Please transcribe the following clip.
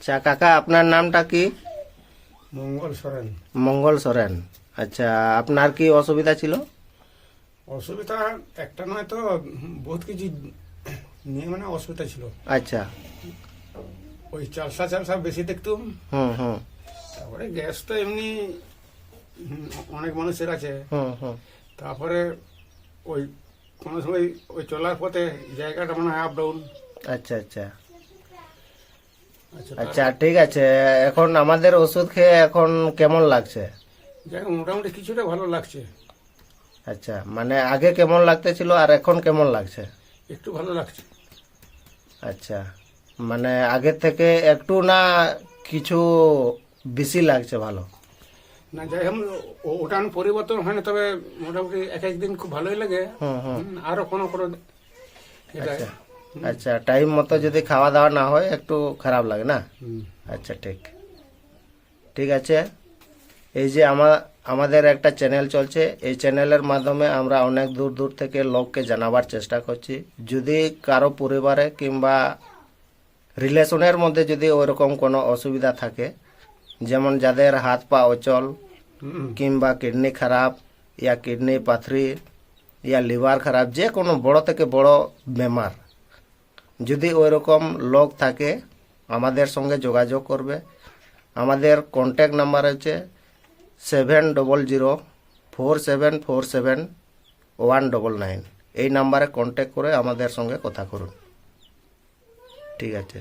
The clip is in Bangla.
আচ্ছা কাকা, আপনার নামটা কি? মঙ্গল সরেন। মঙ্গল সরেন। আচ্ছা, আপনার কি অসুবিধা ছিল? অসুবিধা একটা নয় তো, বহুত কিছু নিয়ে মানে অসুবিধা ছিল। আচ্ছা। ওই চালসা চালসা বেশি দেখতুম। হুম হুম তারপরে গ্যাস তো এমনি অনেক মানুষের আছে। হুম হুম তারপরে ওই কোনো সময় ওই চলার পথে জায়গাটা মনে হয় আপ ডাউন। আচ্ছা আচ্ছা আচ্ছা আচ্ছা, ঠিক আছে। এখন আমাদের ওষুধ খেয়ে এখন কেমন লাগছে? যাই হোক, মোটামুটি কিছুটা ভালো লাগছে। আচ্ছা, মানে আগে কেমন লাগতেছিল আর এখন কেমন লাগছে? একটু ভালো লাগছে। আচ্ছা, মানে আগের থেকে একটু না কিছু বেশি লাগছে ভালো? না যাই হোক, ওটা পরিবর্তন হয় না, তবে মোটামুটি এক একদিন খুব ভালোই লাগে। হুম হুম আরো কোনো কোনো এটা। আচ্ছা আচ্ছা, টাইম মতো যদি খাওয়া দাওয়া না হয় একটু খারাপ লাগে না? হুম। আচ্ছা, ঠিক ঠিক আছে। এই যে আমাদের একটা চ্যানেল চলছে, এই চ্যানেলের মাধ্যমে আমরা অনেক দূর দূর থেকে লোককে জানাবার চেষ্টা করছি। যদি কারো পরিবারে কিংবা রিলেশনের মধ্যে যদি ওইরকম কোনো অসুবিধা থাকে, যেমন যাদের হাত পা অচল হুম। কিংবা কিডনি খারাপ, ইয়া কিডনি পাথরি, ইয়া লিভার খারাপ, যে কোনো বড় থেকে বড় বেমার যদি ওইরকম লোক থাকে, আমাদের সঙ্গে যোগাযোগ করবে। আমাদের কন্ট্যাক্ট নাম্বার হচ্ছে 7004747199। এই নাম্বারে কন্ট্যাক্ট করে আমাদের সঙ্গে কথা করুন। ঠিক আছে।